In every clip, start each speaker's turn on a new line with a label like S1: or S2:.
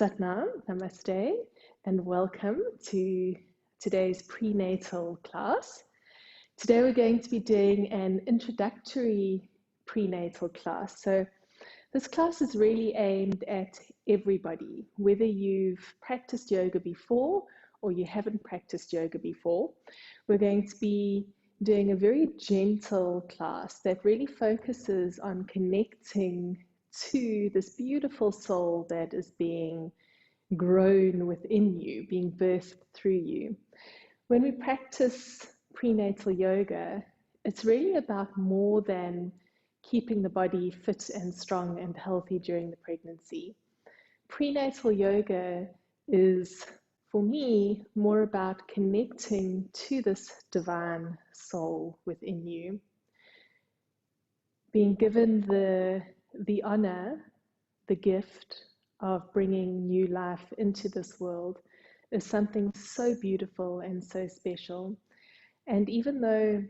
S1: Satnam, Namaste, and welcome to today's prenatal class. Today we're going to be doing an introductory prenatal class. So this class is really aimed at everybody, whether you've practiced yoga before or you haven't practiced yoga before. We're going to be doing a very gentle class that really focuses on connecting to this beautiful soul that is being grown within you, being birthed through you. When we practice prenatal yoga, it's really about more than keeping the body fit and strong and healthy during the pregnancy. Prenatal yoga is, for me, more about connecting to this divine soul within you. Being given the honor, the gift of bringing new life into this world is something so beautiful and so special. And even though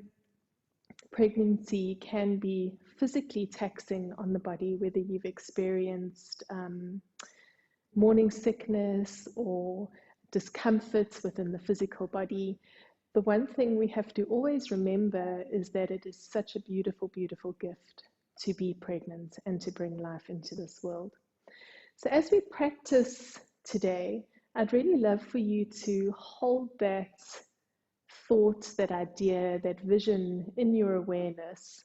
S1: pregnancy can be physically taxing on the body, whether you've experienced morning sickness or discomforts within the physical body, the one thing we have to always remember is that it is such a beautiful, beautiful gift to be pregnant and to bring life into this world. So as we practice today, I'd really love for you to hold that thought, that idea, that vision in your awareness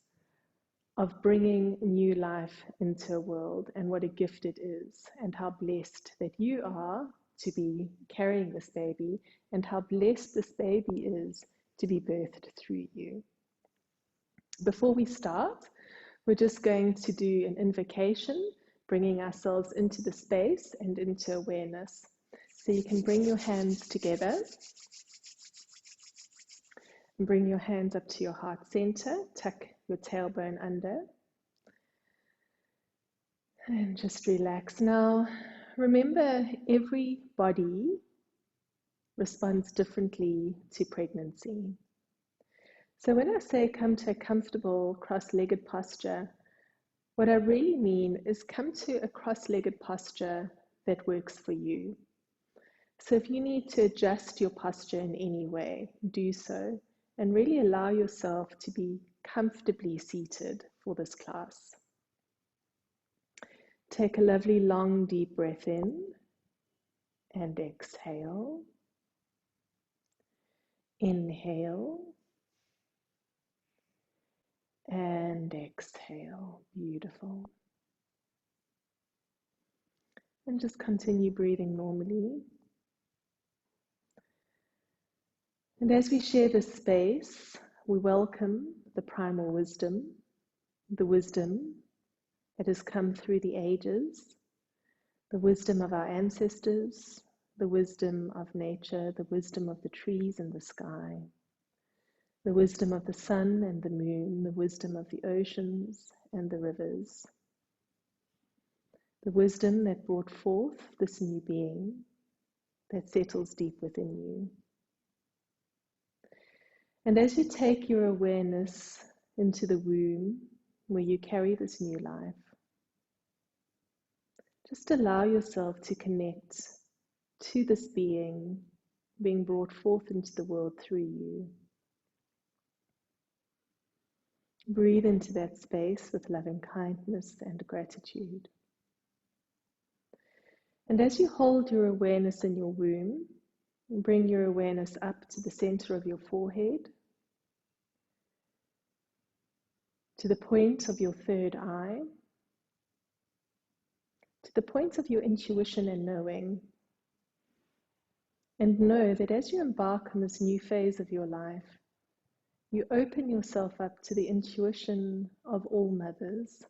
S1: of bringing new life into a world and what a gift it is and how blessed that you are to be carrying this baby and how blessed this baby is to be birthed through you. Before we start, we're just going to do an invocation, bringing ourselves into the space and into awareness. So you can bring your hands together and bring your hands up to your heart center, tuck your tailbone under, and just relax. Now, remember, every body responds differently to pregnancy. So when I say come to a comfortable cross-legged posture, what I really mean is come to a cross-legged posture that works for you. So if you need to adjust your posture in any way, do so, and really allow yourself to be comfortably seated for this class. Take a lovely long deep breath in and exhale. Inhale and exhale. Beautiful. And just continue breathing normally. And as we share this space, we welcome the primal wisdom, the wisdom that has come through the ages, the wisdom of our ancestors, the wisdom of nature, the wisdom of the trees and the sky, the wisdom of the sun and the moon, the wisdom of the oceans and the rivers, the wisdom that brought forth this new being that settles deep within you. And as you take your awareness into the womb where you carry this new life, just allow yourself to connect to this being being brought forth into the world through you. Breathe into that space with loving kindness and gratitude. And as you hold your awareness in your womb, bring your awareness up to the center of your forehead, to the point of your third eye, to the point of your intuition and knowing. And know that as you embark on this new phase of your life, you open yourself up to the intuition of all mothers,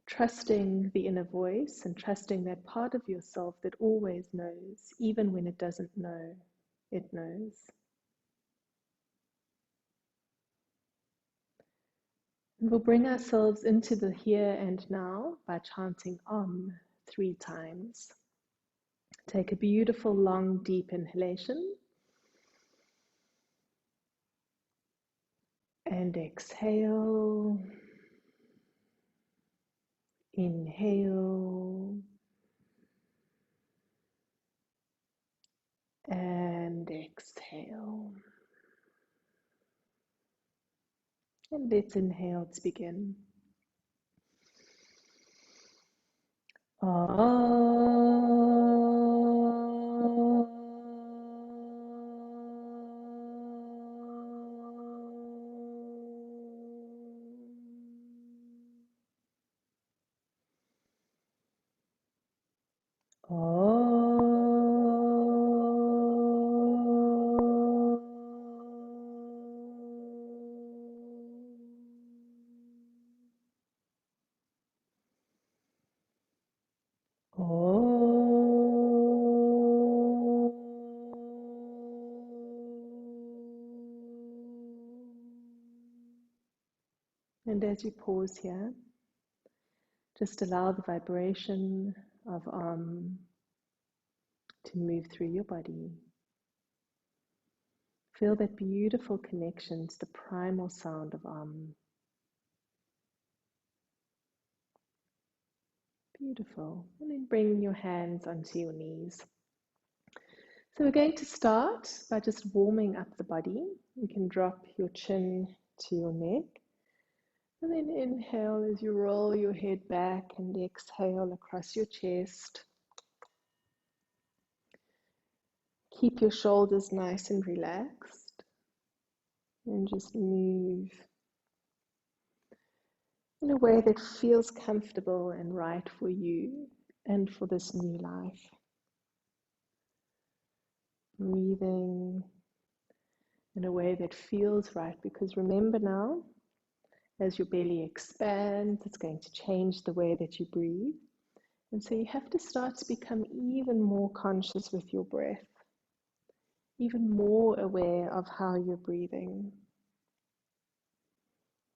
S1: trusting the inner voice and trusting that part of yourself that always knows, even when it doesn't know, it knows. And we'll bring ourselves into the here and now by chanting Om 3 times. Take a beautiful, long, deep inhalation. And exhale. Inhale. Let's inhale to begin. And as you pause here, just allow the vibration of to move through your body. Feel that beautiful connection to the primal sound of Beautiful. And then bring your hands onto your knees. So we're going to start by just warming up the body. You can drop your chin to your neck. And then inhale as you roll your head back and exhale across your chest. Keep your shoulders nice and relaxed. And just move in a way that feels comfortable and right for you and for this new life. Breathing in a way that feels right, because remember now, as your belly expands, it's going to change the way that you breathe. And so you have to start to become even more conscious with your breath, even more aware of how you're breathing.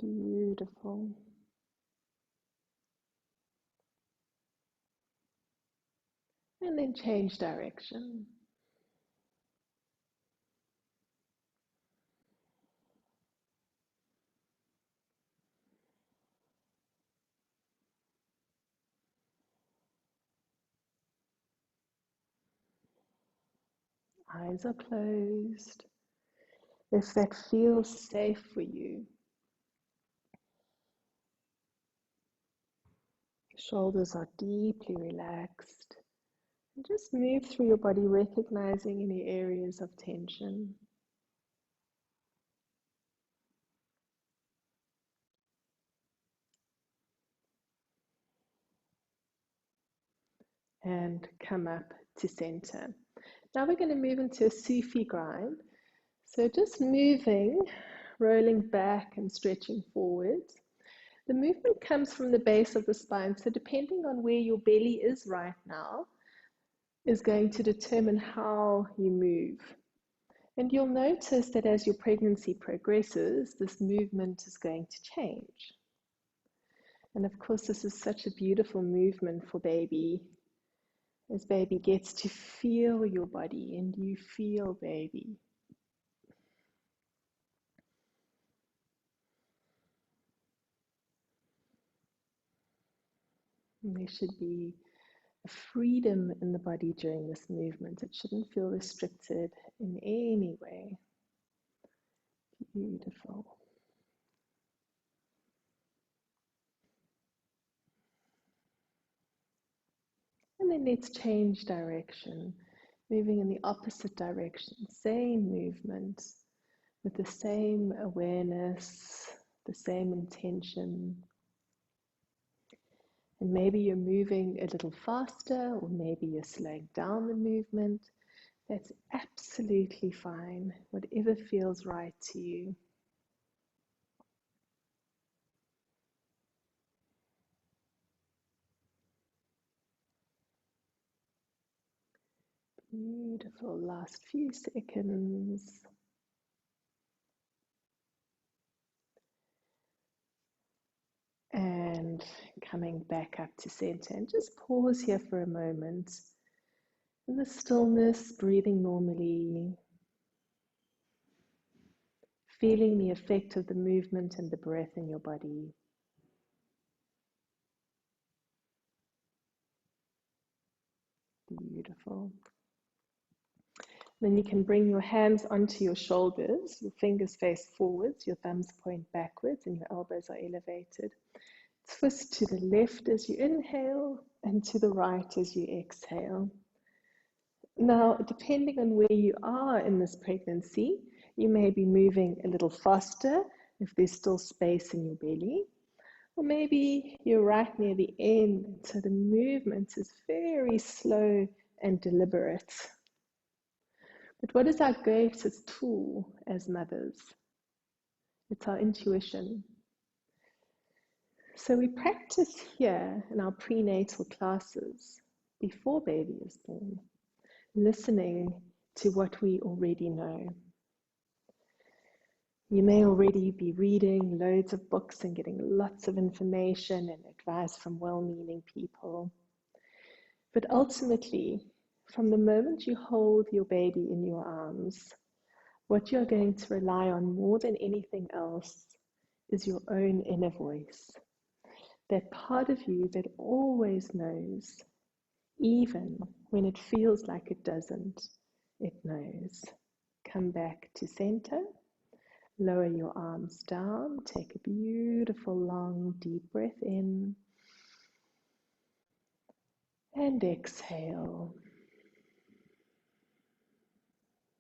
S1: Beautiful. And then change direction. Eyes are closed. If that feels safe for you, shoulders are deeply relaxed. And just move through your body, recognizing any areas of tension. And come up to center. Now we're going to move into a Sufi grind. So just moving, rolling back and stretching forwards. The movement comes from the base of the spine. So depending on where your belly is right now, is going to determine how you move. And you'll notice that as your pregnancy progresses, this movement is going to change. And of course, this is such a beautiful movement for baby, as baby gets to feel your body and you feel baby. And there should be a freedom in the body during this movement. It shouldn't feel restricted in any way. Beautiful. And then let's change direction, moving in the opposite direction. Same movement, with the same awareness, the same intention. And maybe you're moving a little faster, or maybe you're slowing down the movement. That's absolutely fine, whatever feels right to you. Beautiful. Last few seconds. And coming back up to center. And just pause here for a moment. In the stillness, breathing normally. Feeling the effect of the movement and the breath in your body. Beautiful. Then you can bring your hands onto your shoulders, your fingers face forwards, your thumbs point backwards, and your elbows are elevated. Twist to the left as you inhale and to the right as you exhale. Now, depending on where you are in this pregnancy, you may be moving a little faster if there's still space in your belly, or maybe you're right near the end, so the movement is very slow and deliberate. But what is our greatest tool as mothers? It's our intuition. So we practice here in our prenatal classes before baby is born, listening to what we already know. You may already be reading loads of books and getting lots of information and advice from well-meaning people. But ultimately, from the moment you hold your baby in your arms, what you're going to rely on more than anything else is your own inner voice. That part of you that always knows, even when it feels like it doesn't, it knows. Come back to center, lower your arms down, take a beautiful long deep breath in, and exhale.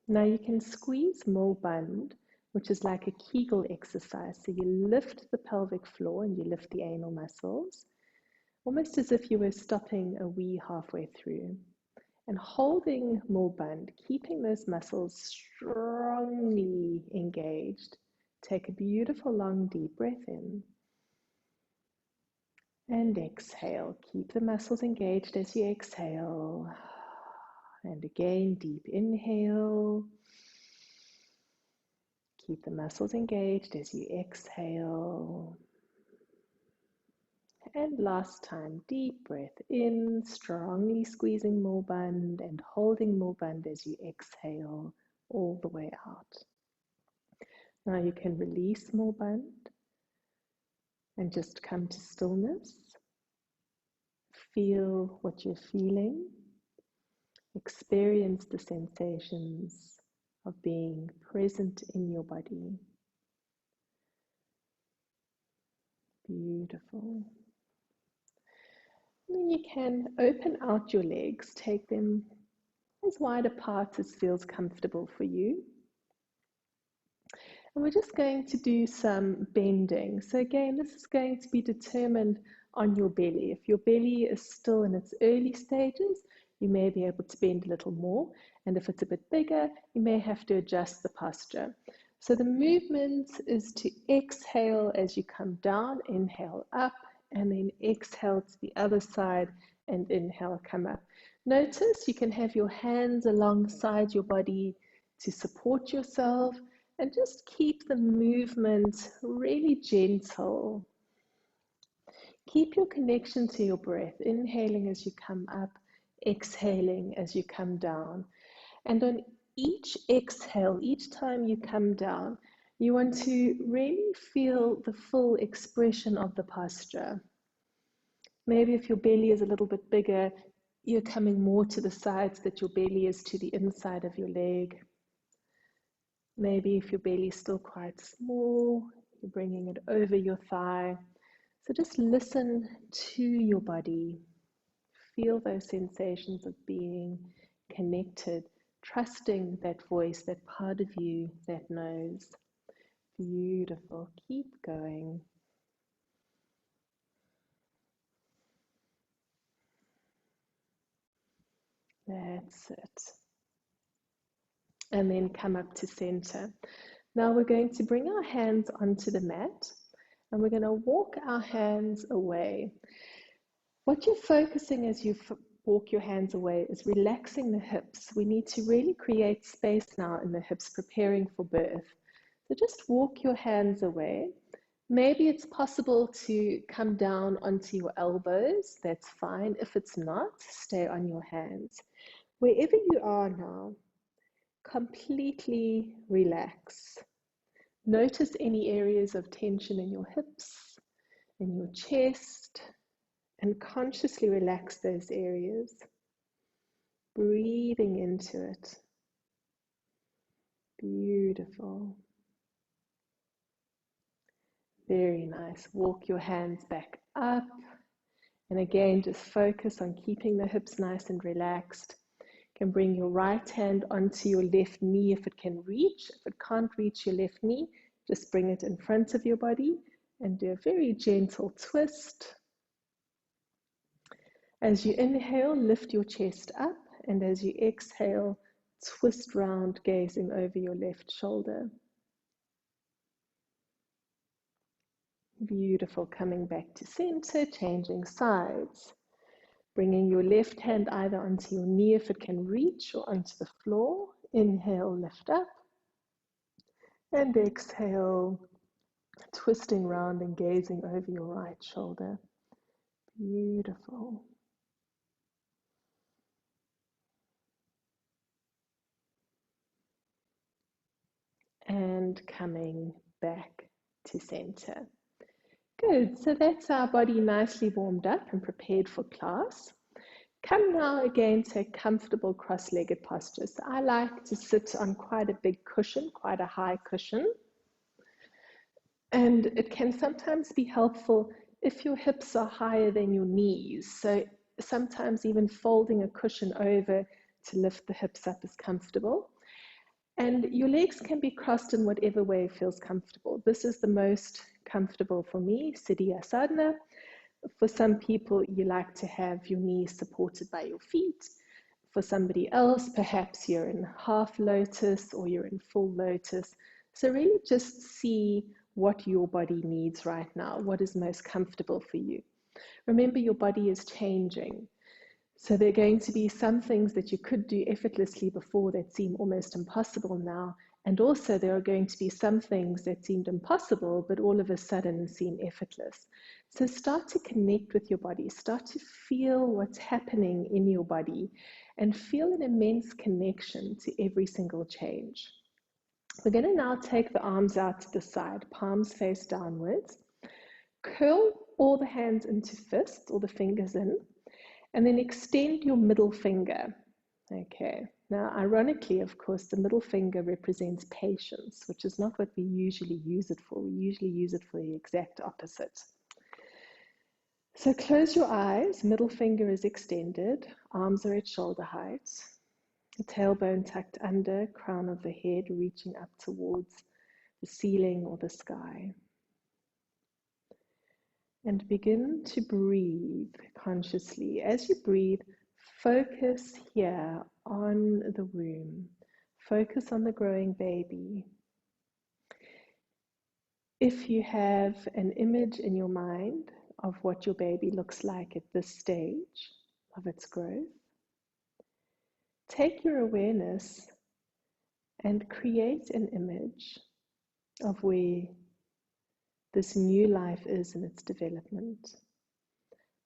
S1: Now you can squeeze Mulband, which is like a Kegel exercise. So you lift the pelvic floor and you lift the anal muscles, almost as if you were stopping a wee halfway through. And holding Mulband, keeping those muscles strongly engaged. Take a beautiful long deep breath in. And exhale. Keep the muscles engaged as you exhale. And again, deep inhale. Keep the muscles engaged as you exhale. And last time, deep breath in, strongly squeezing Mulband and holding Mulband as you exhale all the way out. Now you can release Mulband and just come to stillness. Feel what you're feeling. Experience the sensations of being present in your body. Beautiful. And then you can open out your legs, take them as wide apart as feels comfortable for you. And we're just going to do some bending. So again, this is going to be determined on your belly. If your belly is still in its early stages, you may be able to bend a little more. And if it's a bit bigger, you may have to adjust the posture. So the movement is to exhale as you come down, inhale up, and then exhale to the other side and inhale, come up. Notice you can have your hands alongside your body to support yourself. And just keep the movement really gentle. Keep your connection to your breath, inhaling as you come up, exhaling as you come down. And on each exhale, each time you come down, you want to really feel the full expression of the posture. Maybe if your belly is a little bit bigger, you're coming more to the sides that your belly is to the inside of your leg. Maybe if your belly is still quite small, you're bringing it over your thigh. So just listen to your body. Feel those sensations of being connected, trusting that voice, that part of you that knows. Beautiful. Keep going. That's it. And then come up to center. Now we're going to bring our hands onto the mat and we're going to walk our hands away. What you're focusing as you walk your hands away is relaxing the hips. We need to really create space now in the hips, preparing for birth. So just walk your hands away. Maybe it's possible to come down onto your elbows. That's fine. If it's not, stay on your hands. Wherever you are now, completely relax. Notice any areas of tension in your hips, in your chest, and consciously relax those areas, breathing into it. Beautiful. Very nice. Walk your hands back up. And again, just focus on keeping the hips nice and relaxed. You can bring your right hand onto your left knee if it can reach. If it can't reach your left knee, just bring it in front of your body and do a very gentle twist. As you inhale, lift your chest up, and as you exhale, twist round, gazing over your left shoulder. Beautiful. Coming back to center, changing sides. Bringing your left hand either onto your knee if it can reach or onto the floor. Inhale, lift up. And exhale, twisting round and gazing over your right shoulder. Beautiful. And coming back to center. Good, so that's our body nicely warmed up and prepared for class. Come now again to a comfortable cross-legged posture. So I like to sit on quite a big cushion, quite a high cushion. And it can sometimes be helpful if your hips are higher than your knees. So sometimes even folding a cushion over to lift the hips up is comfortable. And your legs can be crossed in whatever way feels comfortable. This is the most comfortable for me, Siddhi Asana. For some people, you like to have your knees supported by your feet. For somebody else, perhaps you're in half lotus or you're in full lotus. So really just see what your body needs right now, what is most comfortable for you. Remember, your body is changing. So there are going to be some things that you could do effortlessly before that seem almost impossible now. And also there are going to be some things that seemed impossible, but all of a sudden seem effortless. So start to connect with your body, start to feel what's happening in your body and feel an immense connection to every single change. We're going to now take the arms out to the side, palms face downwards. Curl all the hands into fists, or the fingers in, and then extend your middle finger. Okay, now ironically, of course, the middle finger represents patience, which is not what we usually use it for. We usually use it for the exact opposite. So close your eyes, middle finger is extended, arms are at shoulder height. The tailbone tucked under, crown of the head reaching up towards the ceiling or the sky. And begin to breathe consciously. As you breathe, focus here on the womb. Focus on the growing baby. If you have an image in your mind of what your baby looks like at this stage of its growth, take your awareness and create an image of where this new life is in its development.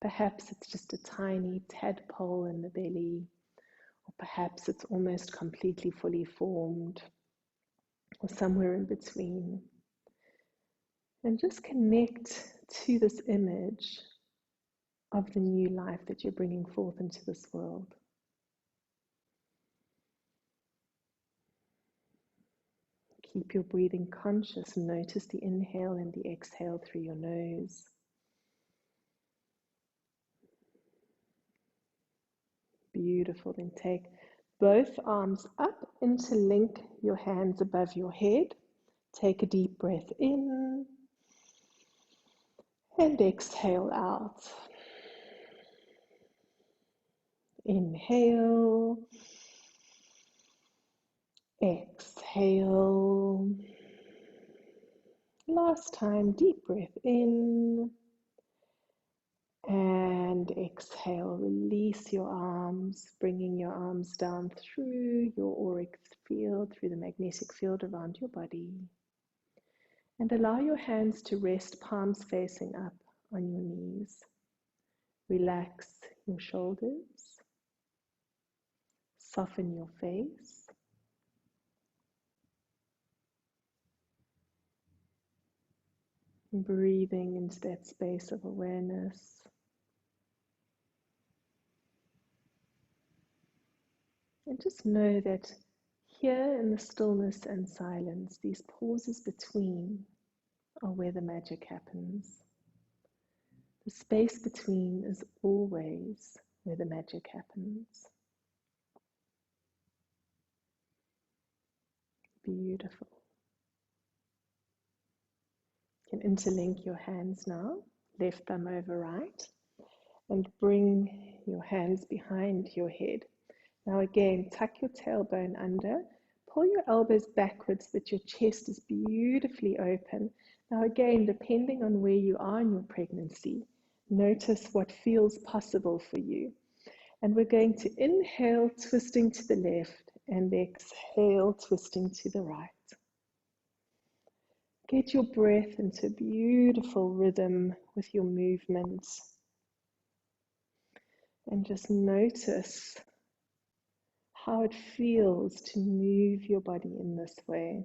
S1: Perhaps it's just a tiny tadpole in the belly, or perhaps it's almost completely fully formed, or somewhere in between. And just connect to this image of the new life that you're bringing forth into this world. Keep your breathing conscious. Notice the inhale and the exhale through your nose. Beautiful. Then take both arms up, interlink your hands above your head. Take a deep breath in and exhale out. Inhale, exhale. Last time, deep breath in and exhale. Release your arms, bringing your arms down through your auric field, through the magnetic field around your body. And allow your hands to rest, palms facing up on your knees. Relax your shoulders. Soften your face. Breathing into that space of awareness. And just know that Here in the stillness and silence, these pauses between are where the magic happens. The space between is always where the magic happens. Beautiful. You can interlink your hands now, left thumb over right, and bring your hands behind your head. Now again, tuck your tailbone under, pull your elbows backwards so that your chest is beautifully open. Now again, depending on where you are in your pregnancy, notice what feels possible for you. And we're going to inhale, twisting to the left, and exhale, twisting to the right. Get your breath into a beautiful rhythm with your movements. And just notice how it feels to move your body in this way.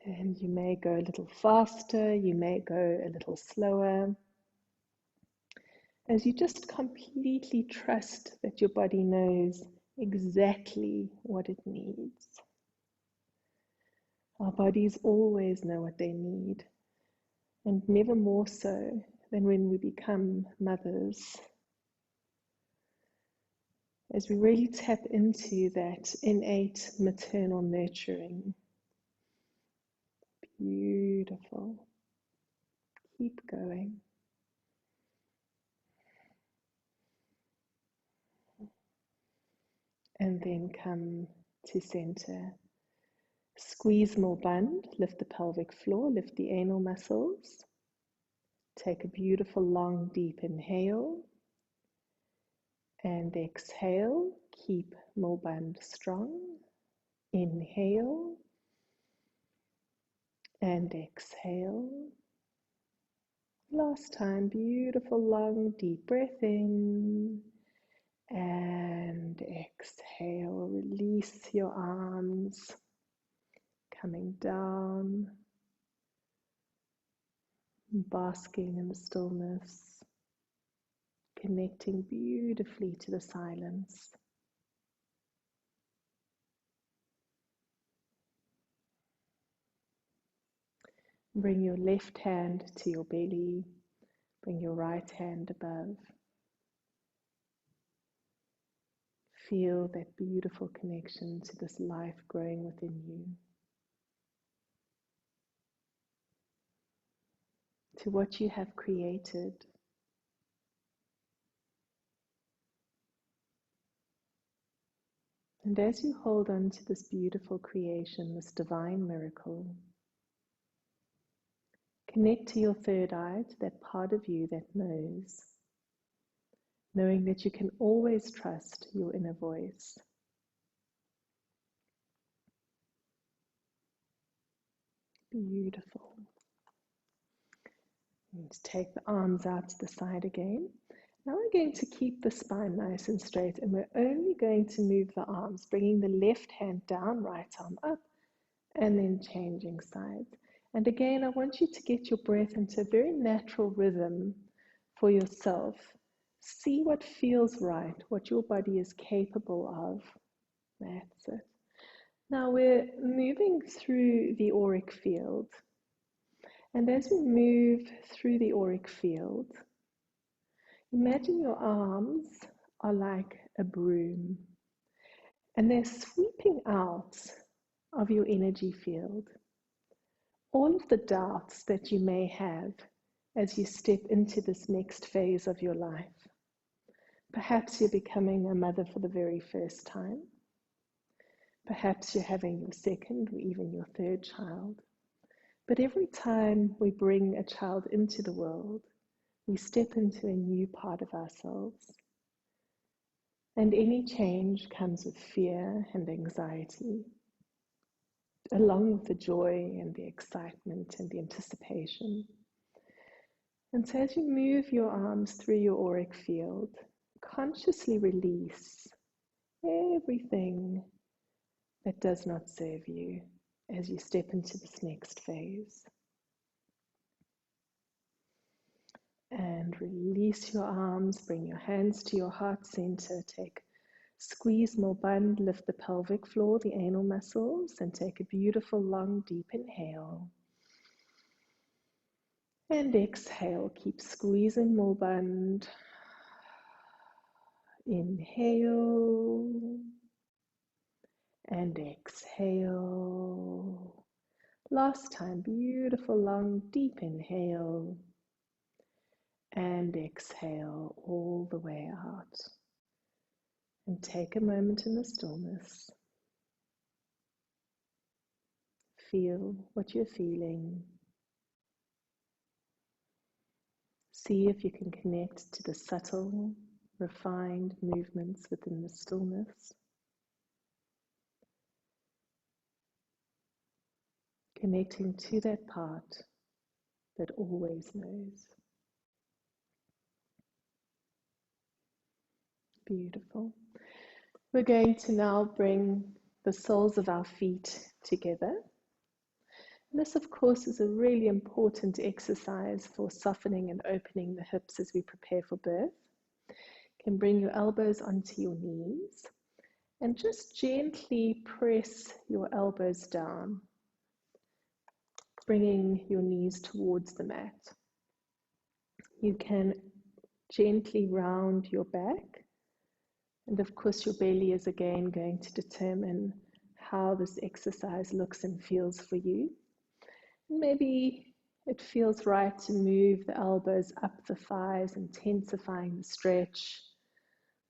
S1: And you may go a little faster, you may go a little slower, as you just completely trust that your body knows exactly what it needs. Our bodies always know what they need, and never more so than when we become mothers. As we really tap into that innate maternal nurturing. Beautiful. Keep going. And then come to center. Squeeze more bund, lift the pelvic floor, lift the anal muscles. Take a beautiful long deep inhale. And exhale, keep more bund strong. Inhale. And exhale. Last time, beautiful long deep breath in. And exhale, release your arms, coming down, basking in the stillness, connecting beautifully to the silence. Bring your left hand to your belly, bring your right hand above. Feel that beautiful connection to this life growing within you, to what you have created. And as you hold on to this beautiful creation, this divine miracle, connect to your third eye, to that part of you that knows, knowing that you can always trust your inner voice. Beautiful. And take the arms out to the side again. Now we're going to keep the spine nice and straight, and we're only going to move the arms, bringing the left hand down, right arm up, and then changing sides. And again, I want you to get your breath into a very natural rhythm for yourself. See what feels right, what your body is capable of. That's it. Now we're moving through the auric field. And as we move through the auric field, imagine your arms are like a broom, and they're sweeping out of your energy field all of the doubts that you may have as you step into this next phase of your life. Perhaps you're becoming a mother for the very first time. Perhaps you're having your second or even your third child. But every time we bring a child into the world, we step into a new part of ourselves. And any change comes with fear and anxiety, along with the joy and the excitement and the anticipation. And so as you move your arms through your auric field, consciously release everything that does not serve you as you step into this next phase. And release your arms, bring your hands to your heart center, take Squeeze more bund, lift the pelvic floor, the anal muscles, and take a beautiful long deep inhale. And exhale, keep squeezing more bund. Inhale and exhale. Last time, beautiful long deep inhale and exhale all the way out. And take a moment in the stillness. Feel what you're feeling. See if you can connect to the subtle, refined movements within the stillness. Connecting to that part that always knows. Beautiful. We're going to now bring the soles of our feet together. And this, of course, is a really important exercise for softening and opening the hips as we prepare for birth. You can bring your elbows onto your knees and just gently press your elbows down, bringing your knees towards the mat. You can gently round your back, and of course your belly is again going to determine how this exercise looks and feels for you. Maybe it feels right to move the elbows up the thighs, intensifying the stretch,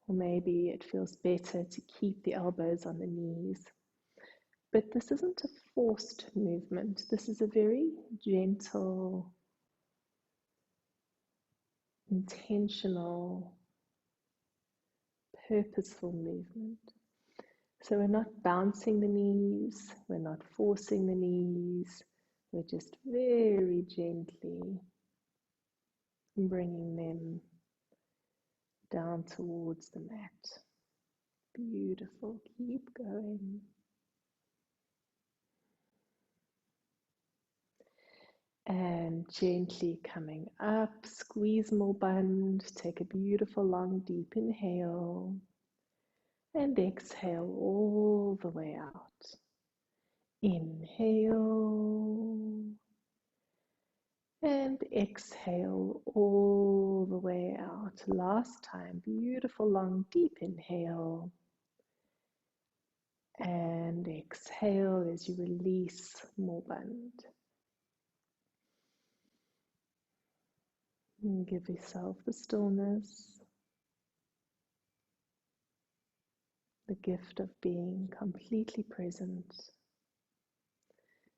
S1: or maybe it feels better to keep the elbows on the knees. But this isn't a forced movement. This is a very gentle, intentional, purposeful movement. So we're not bouncing the knees, we're not forcing the knees, we're just very gently bringing them down towards the mat. Beautiful, keep going. And gently coming up, squeeze more bund, take a beautiful long deep inhale. And exhale all the way out. Inhale. And exhale all the way out. Last time, beautiful long deep inhale. And exhale as you release more bund. And give yourself the stillness, the gift of being completely present.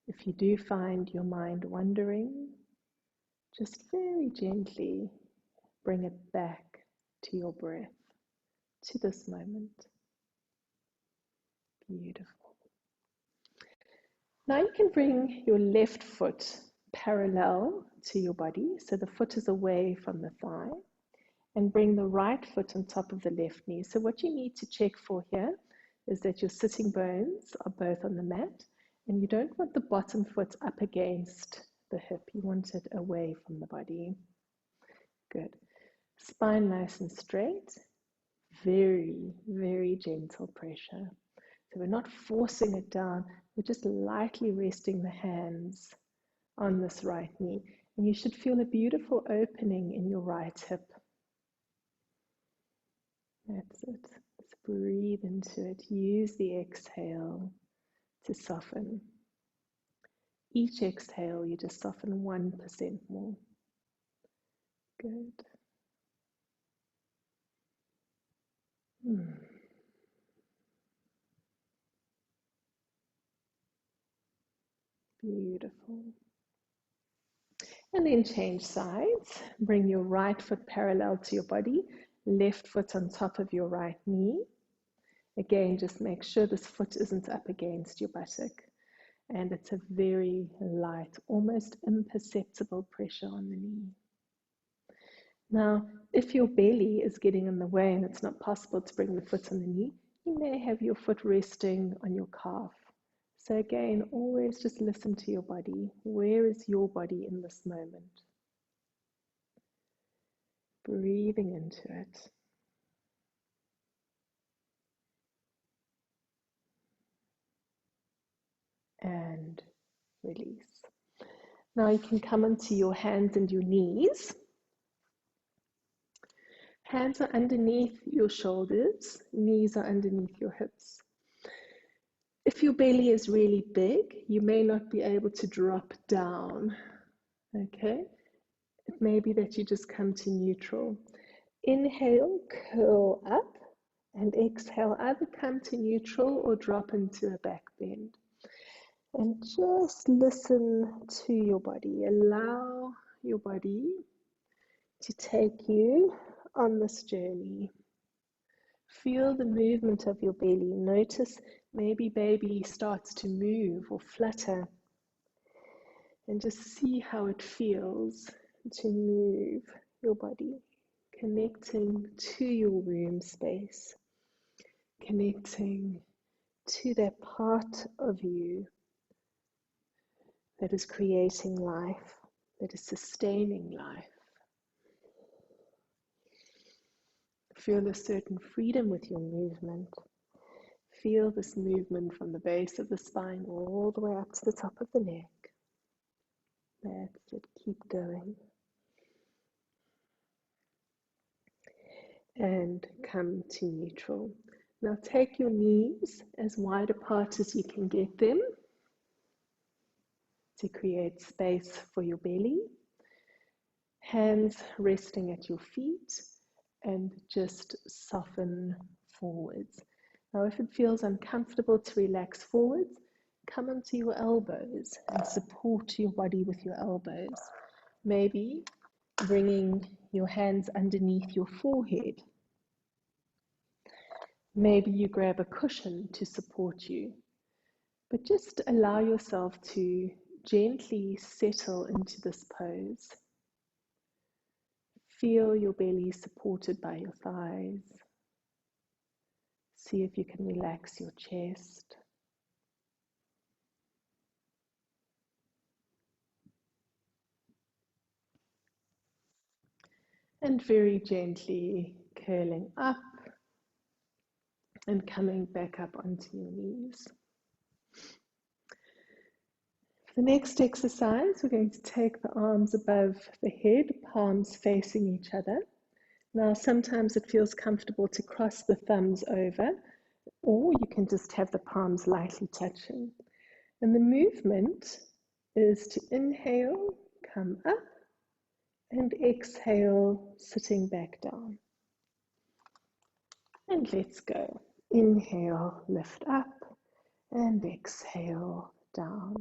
S1: If you do find your mind wandering, just very gently bring it back to your breath, to this moment. Beautiful. Now you can bring your left foot parallel to your body, so the foot is away from the thigh, and bring the right foot on top of the left knee. So what you need to check for here is that your sitting bones are both on the mat, and you don't want the bottom foot up against the hip. You want it away from the body. Good. Spine nice and straight. Very, very gentle pressure. So we're not forcing it down, we're just lightly resting the hands on this right knee. And you should feel a beautiful opening in your right hip. That's it. Just breathe into it. Use the exhale to soften. Each exhale, you just soften 1% more. Good. Beautiful. And then change sides. Bring your right foot parallel to your body, left foot on top of your right knee. Again, just make sure this foot isn't up against your buttock. And it's a very light, almost imperceptible pressure on the knee. Now, if your belly is getting in the way and it's not possible to bring the foot on the knee, you may have your foot resting on your calf. So again, always just listen to your body. Where is your body in this moment? Breathing into it. and release. Now you can come onto your hands and your knees. Hands are underneath your shoulders, knees are underneath your hips. If your belly is really big, you may not be able to drop down, okay? It may be that you just come to neutral. Inhale, curl up, and exhale, either come to neutral or drop into a back bend. And just listen to your body. Allow your body to take you on this journey. Feel the movement of your belly. Notice maybe baby starts to move or flutter. And just see how it feels to move your body, connecting to your womb space, connecting to that part of you that is creating life, that is sustaining life. Feel a certain freedom with your movement. Feel this movement from the base of the spine all the way up to the top of the neck. That's it, keep going. And come to neutral. Now take your knees as wide apart as you can get them to create space for your belly. Hands resting at your feet and just soften forwards. Now if it feels uncomfortable to relax forwards, come onto your elbows and support your body with your elbows. Maybe bringing your hands underneath your forehead. Maybe you grab a cushion to support you. But just allow yourself to gently settle into this pose. Feel your belly supported by your thighs. See if you can relax your chest. And very gently curling up and coming back up onto your knees. For the next exercise, we're going to take the arms above the head, palms facing each other. Now, sometimes it feels comfortable to cross the thumbs over, or you can just have the palms lightly touching. And the movement is to inhale, come up, and exhale, sitting back down. And let's go. Inhale, lift up, and exhale, down.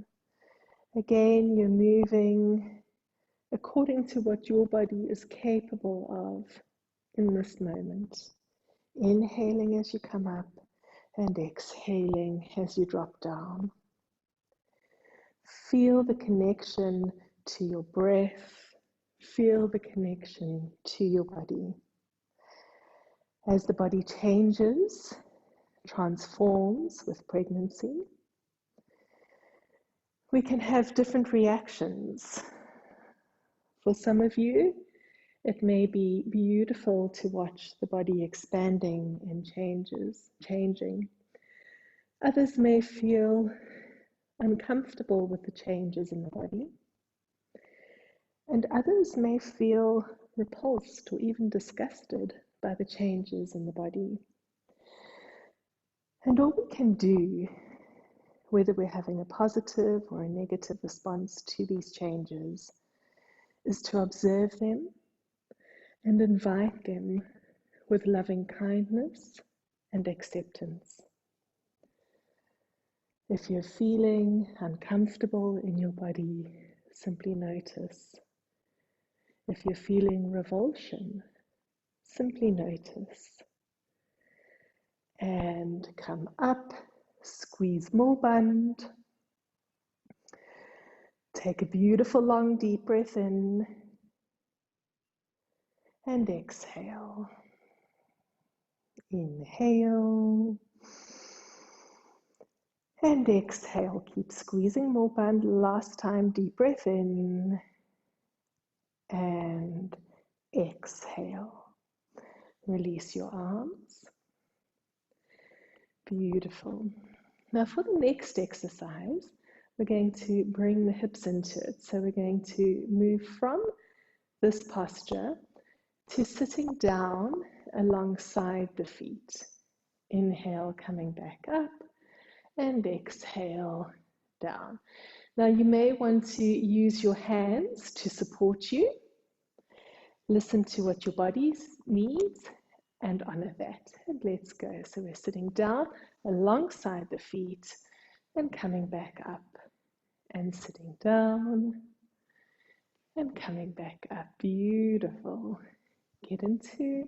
S1: Again, you're moving according to what your body is capable of in this moment. Inhaling as you come up and exhaling as you drop down. Feel the connection to your breath. Feel the connection to your body. As the body changes, transforms with pregnancy, we can have different reactions. For some of you, it may be beautiful to watch the body expanding and changing. Others may feel uncomfortable with the changes in the body. And others may feel repulsed or even disgusted by the changes in the body. And all we can do, whether we're having a positive or a negative response to these changes, is to observe them and invite them with loving kindness and acceptance. If you're feeling uncomfortable in your body, simply notice. If you're feeling revulsion, simply notice. And come up, squeeze more bund. Take a beautiful long deep breath in and exhale. Inhale and exhale. Keep squeezing more bund. Last time, deep breath in and exhale. Release your arms. Beautiful. Now for the next exercise, we're going to bring the hips into it. So we're going to move from this posture to sitting down alongside the feet. Inhale, coming back up, and exhale, down. Now you may want to use your hands to support you. Listen to what your body needs and honor that. And let's go. So we're sitting down alongside the feet and coming back up and sitting down and coming back up. Beautiful. Get into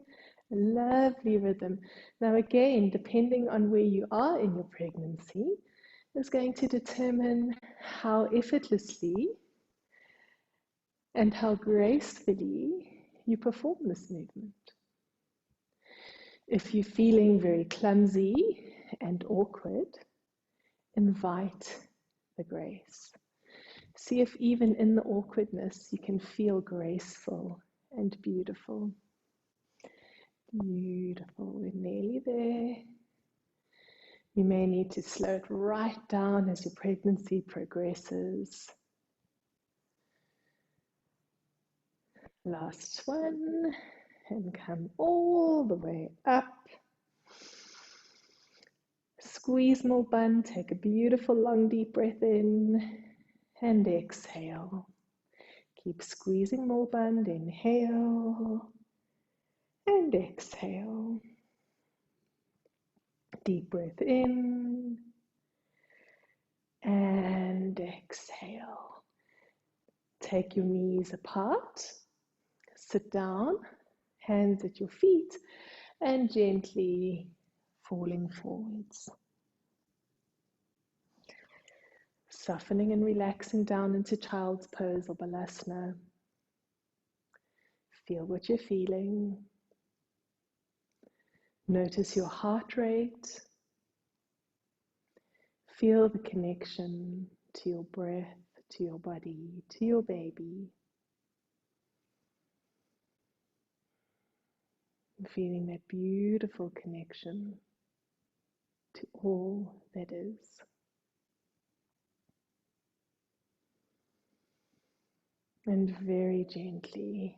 S1: a lovely rhythm. Now again, depending on where you are in your pregnancy, is going to determine how effortlessly and how gracefully you perform this movement. If you're feeling very clumsy and awkward, invite the grace. See if even in the awkwardness you can feel graceful and beautiful. Beautiful, we're nearly there. You may need to slow it right down as your pregnancy progresses. Last one, and come all the way up. Squeeze more bun, take a beautiful long deep breath in and exhale. Keep squeezing more bun, inhale and exhale. Deep breath in and exhale. Take your knees apart, sit down, hands at your feet, and gently falling forwards. Softening and relaxing down into child's pose or balasana. Feel what you're feeling. Notice your heart rate. Feel the connection to your breath, to your body, to your baby. Feeling that beautiful connection to all that is. And very gently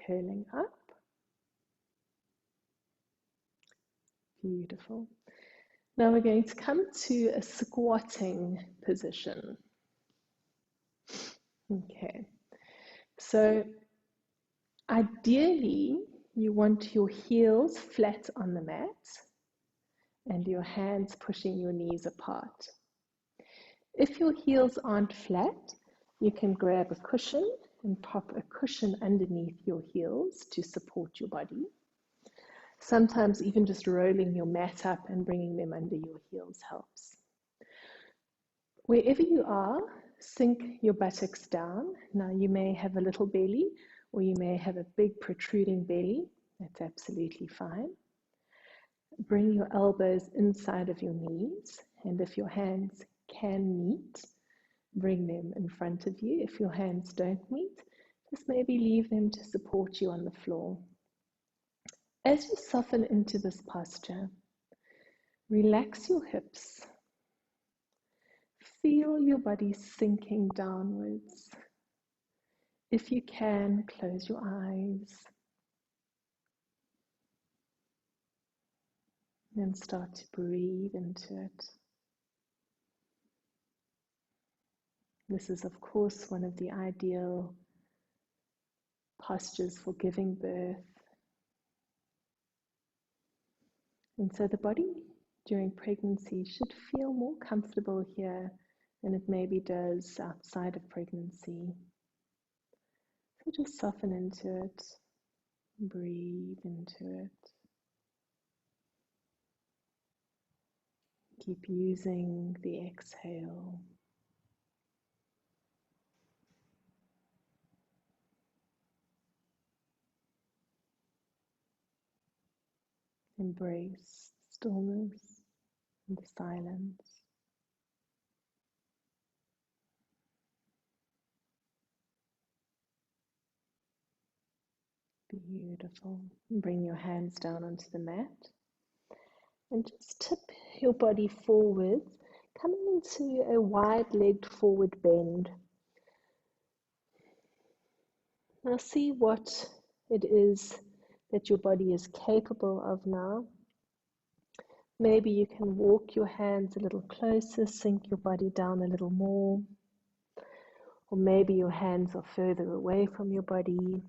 S1: curling up. Beautiful. Now we're going to come to a squatting position. Okay, so ideally you want your heels flat on the mat and your hands pushing your knees apart. If your heels aren't flat, you can grab a cushion and pop a cushion underneath your heels to support your body. Sometimes even just rolling your mat up and bringing them under your heels helps. Wherever you are, sink your buttocks down. Now you may have a little belly or you may have a big protruding belly. That's absolutely fine. Bring your elbows inside of your knees, and if your hands can meet, bring them in front of you. If your hands don't meet, just maybe leave them to support you on the floor. As you soften into this posture, relax your hips. Feel your body sinking downwards. If you can, close your eyes and start to breathe into it. This is, of course, one of the ideal postures for giving birth. And so the body during pregnancy should feel more comfortable here than it maybe does outside of pregnancy. So just soften into it, breathe into it. Keep using the exhale. Embrace stillness and silence. Beautiful. Bring your hands down onto the mat and just tip your body forward, coming into a wide-legged forward bend. Now see what it is that your body is capable of now. Maybe you can walk your hands a little closer, sink your body down a little more. Or maybe your hands are further away from your body.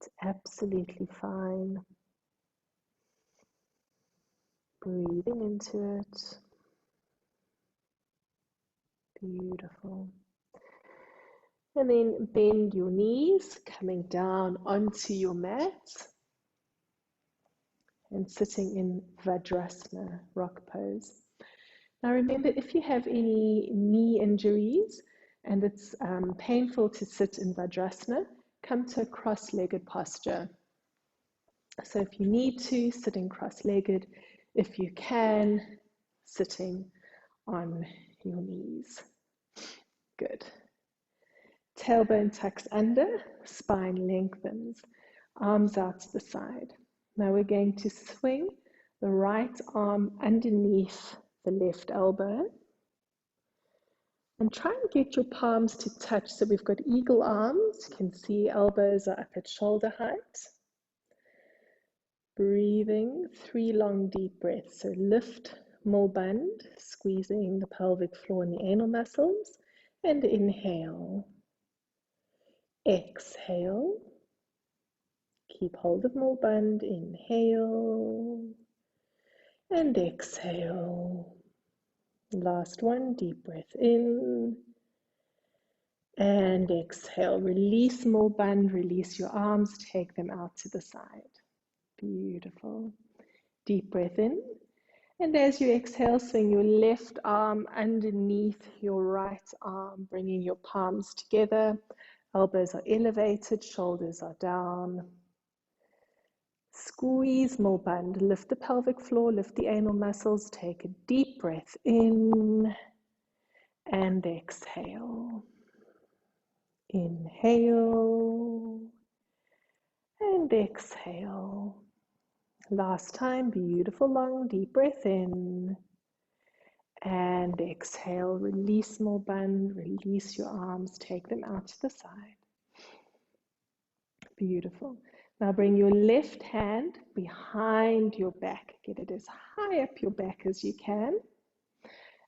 S1: It's absolutely fine. Breathing into it. Beautiful. And then bend your knees, coming down onto your mat and sitting in Vajrasana, rock pose. Now remember, if you have any knee injuries and it's painful to sit in Vajrasana, come to a cross-legged posture. So if you need to, sitting cross-legged. If you can, sitting on your knees. Good. Tailbone tucks under, spine lengthens, arms out to the side. Now we're going to swing the right arm underneath the left elbow and try and get your palms to touch. So we've got eagle arms. You can see elbows are up at shoulder height. Breathing, 3 long deep breaths. So lift, mulband, squeezing the pelvic floor and the anal muscles, and inhale. Exhale. Keep hold of mulband. Inhale and exhale. Last one, deep breath in and exhale. Release mulband, release your arms, take them out to the side. Beautiful. Deep breath in. And as you exhale, swing your left arm underneath your right arm, bringing your palms together. Elbows are elevated, shoulders are down. Squeeze mulband, lift the pelvic floor, lift the anal muscles. Take a deep breath in and exhale. Inhale and exhale. Last time, beautiful long deep breath in and exhale. Release mulband, release your arms, take them out to the side. Beautiful. Now bring your left hand behind your back. Get it as high up your back as you can.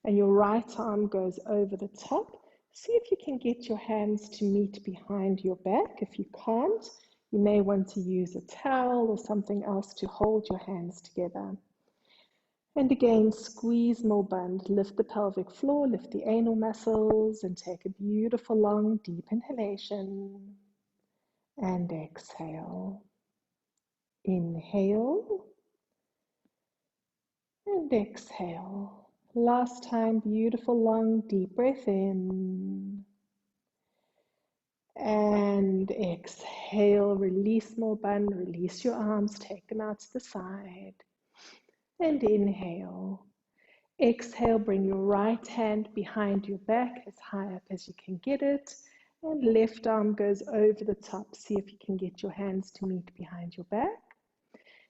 S1: And your right arm goes over the top. See if you can get your hands to meet behind your back. If you can't, you may want to use a towel or something else to hold your hands together. And again, squeeze mulband, lift the pelvic floor, lift the anal muscles, and take a beautiful long deep inhalation. And exhale. Inhale and exhale. Last time, beautiful long deep breath in and exhale. Release mulband, release your arms, take them out to the side and inhale. Exhale, bring your right hand behind your back as high up as you can get it, and left arm goes over the top. See if you can get your hands to meet behind your back.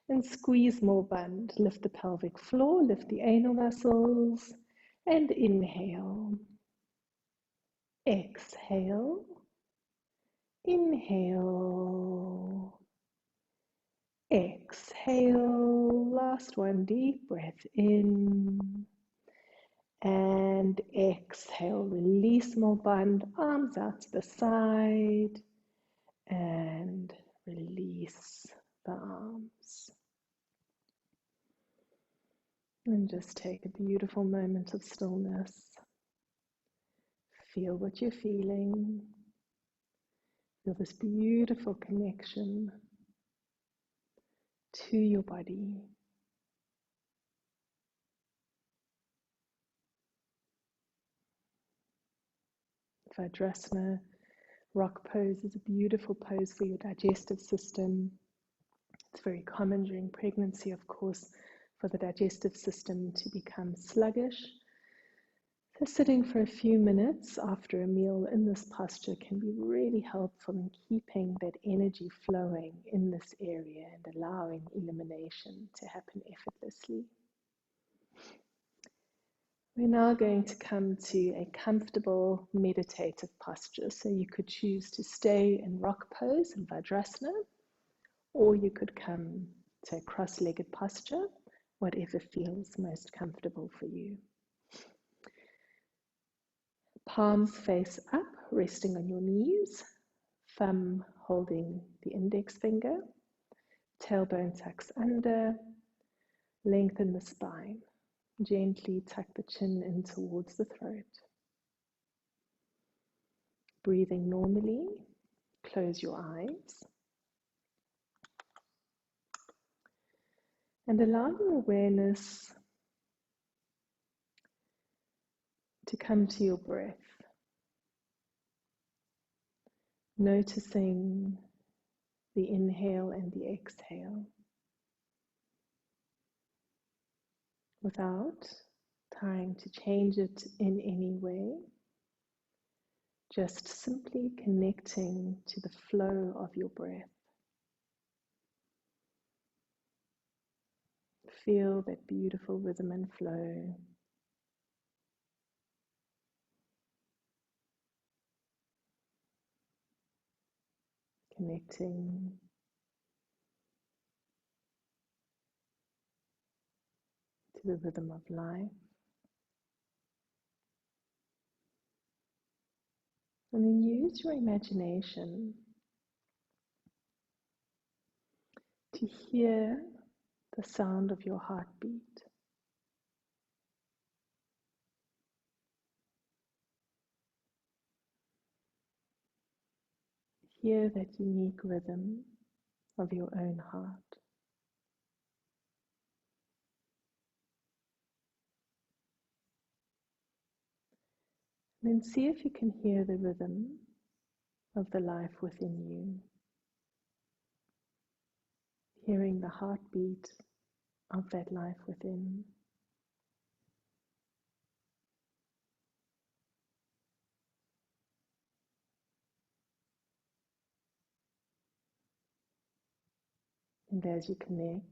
S1: And squeeze mulband, lift the pelvic floor, lift the anal muscles, and inhale. Exhale. Inhale. Exhale. Last one, deep breath in. And exhale. Release mulband, arms out to the side. And release the arms. And just take a beautiful moment of stillness. Feel what you're feeling. Feel this beautiful connection to your body. Vajrasana rock pose is a beautiful pose for your digestive system. It's very common during pregnancy, of course, for the digestive system to become sluggish. So sitting for a few minutes after a meal in this posture can be really helpful in keeping that energy flowing in this area and allowing elimination to happen effortlessly. We're now going to come to a comfortable meditative posture. So you could choose to stay in rock pose in Vajrasana, or you could come to a cross-legged posture, whatever feels most comfortable for you. Palms face up, resting on your knees, thumb holding the index finger, tailbone tucks under, lengthen the spine. Gently tuck the chin in towards the throat. Breathing normally, close your eyes and allow your awareness to come to your breath, noticing the inhale and the exhale without trying to change it in any way, just simply connecting to the flow of your breath. Feel that beautiful rhythm and flow. Connecting to the rhythm of life. And then use your imagination to hear the sound of your heartbeat. Hear that unique rhythm of your own heart. And then see if you can hear the rhythm of the life within you. Hearing the heartbeat of that life within. And as you connect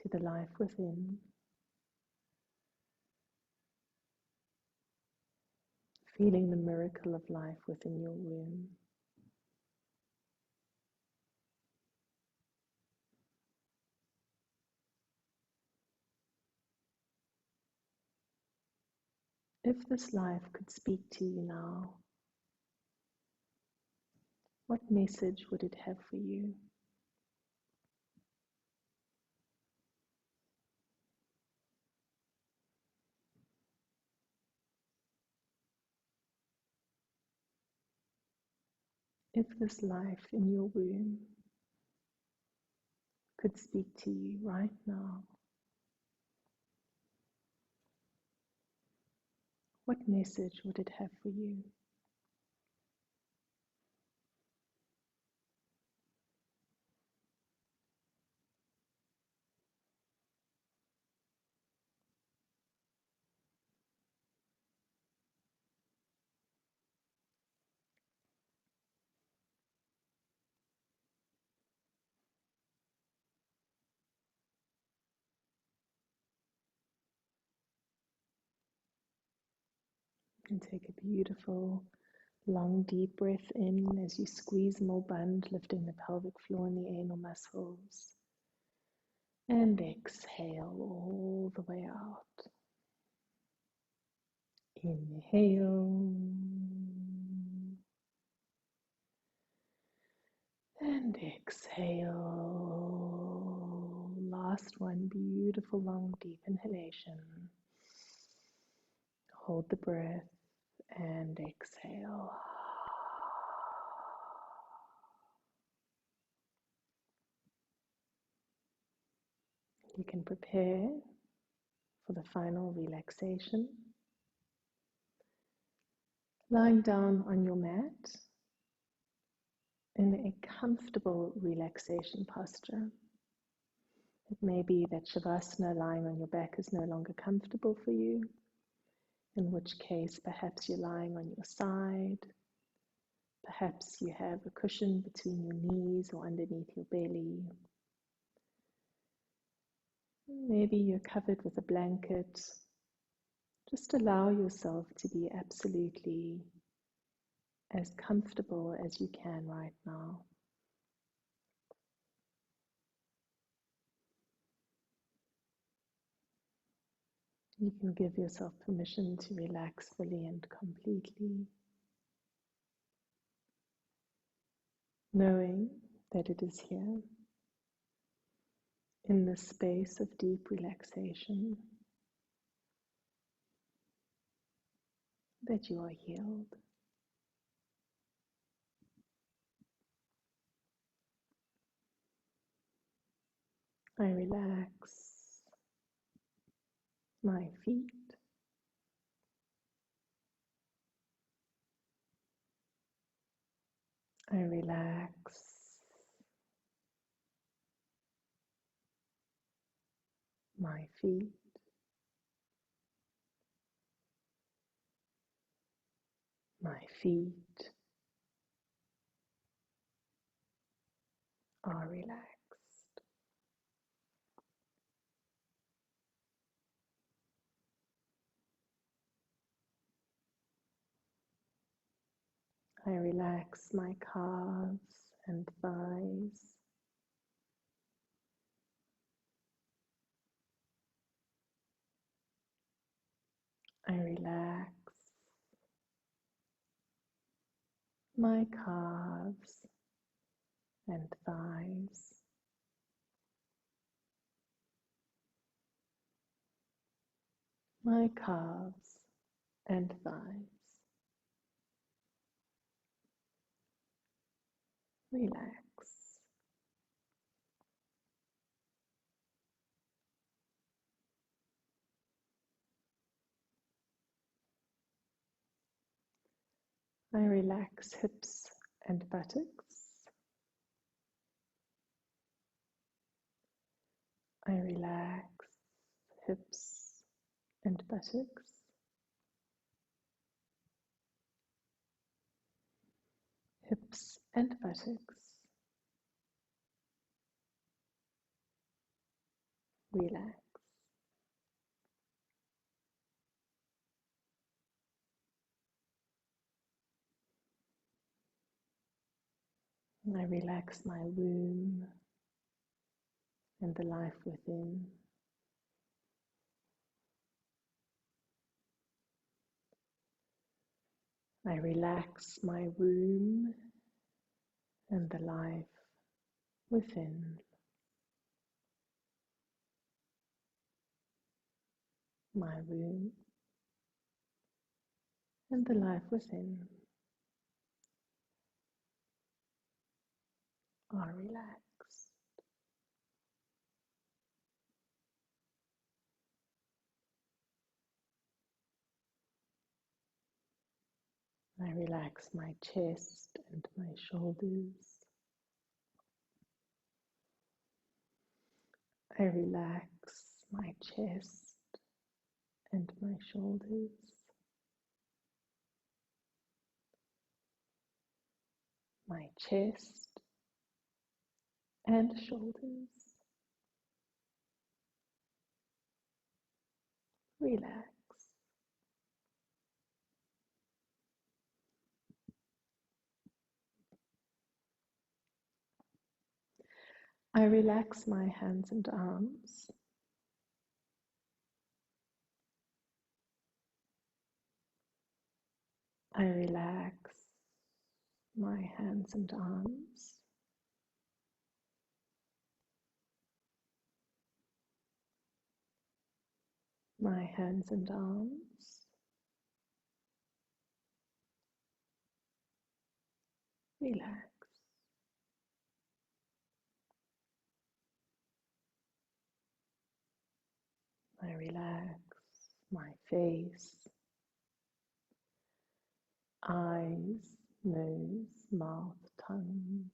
S1: to the life within, feeling the miracle of life within your womb. If this life could speak to you now, what message would it have for you? If this life in your womb could speak to you right now, what message would it have for you? And take a beautiful, long, deep breath in as you squeeze more bund, lifting the pelvic floor and the anal muscles. And exhale all the way out. Inhale. And exhale. Last one, beautiful, long, deep inhalation. Hold the breath and exhale. You can prepare for the final relaxation. Lying down on your mat in a comfortable relaxation posture. It may be that Shavasana, lying on your back, is no longer comfortable for you, in which case perhaps you're lying on your side, perhaps you have a cushion between your knees or underneath your belly. Maybe you're covered with a blanket. Just allow yourself to be absolutely as comfortable as you can right now. You can give yourself permission to relax fully and completely, knowing that it is here, in this space of deep relaxation, that you are healed. I relax my feet. I relax my feet. My feet are relaxed. I relax my calves and thighs. I relax my calves and thighs. My calves and thighs. Relax. I relax hips and buttocks. I relax hips and buttocks. Hips and buttocks. Relax. I relax my womb and the life within. I relax my womb and the life within. My womb and the life within are relaxed. I relax my chest and my shoulders. I relax my chest and my shoulders. My chest and shoulders. Relax. I relax my hands and arms. I relax my hands and arms. My hands and arms. Relax. I relax my face, eyes, nose, mouth, tongue.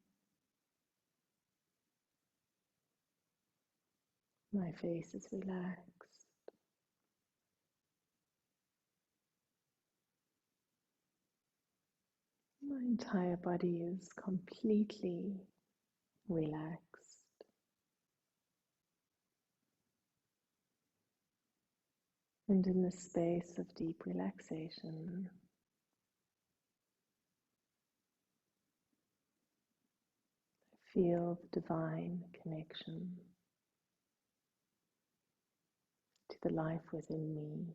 S1: My face is relaxed. My entire body is completely relaxed. And in this space of deep relaxation, feel the divine connection to the life within me.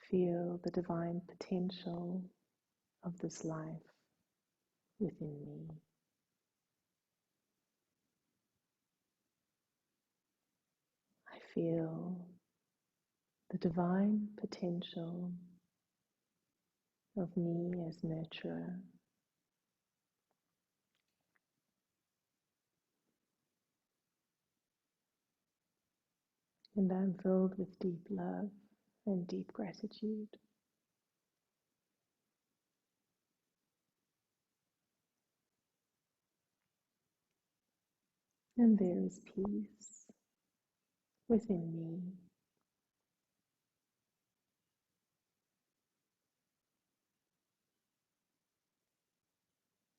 S1: Feel the divine potential of this life within me. I feel the divine potential of me as nurturer. And I'm filled with deep love and deep gratitude. And there is peace within me.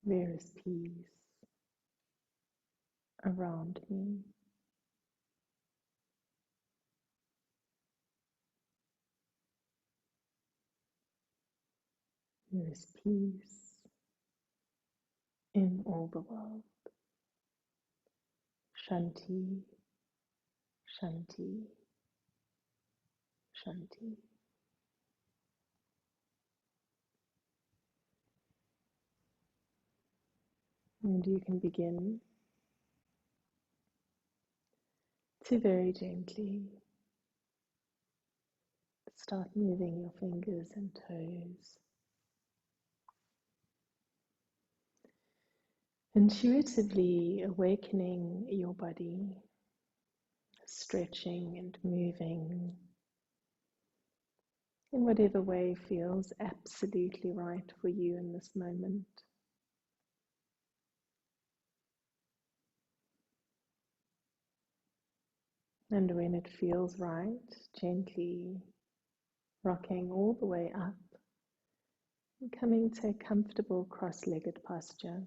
S1: There is peace around me. There is peace in all the world. Shanti, Shanti, Shanti. And you can begin to very gently start moving your fingers and toes, intuitively awakening your body, stretching and moving in whatever way feels absolutely right for you in this moment. And when it feels right, gently rocking all the way up and coming to a comfortable cross-legged posture.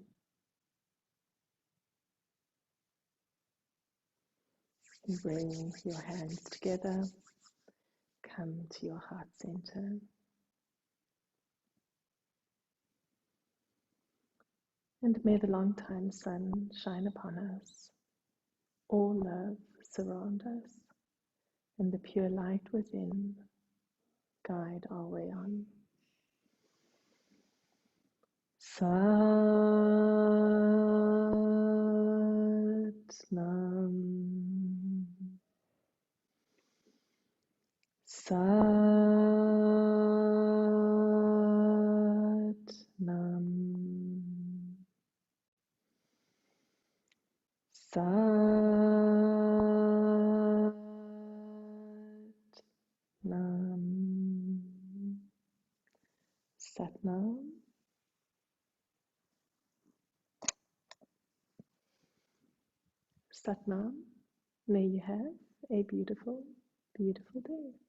S1: And bring your hands together, come to your heart center. And may the long-time sun shine upon us. All love surround us, and the pure light within guide our way on. Sat Nam. Sat Nam. Sat Nam. Sat Nam. Sat Nam. May you have a beautiful, beautiful day.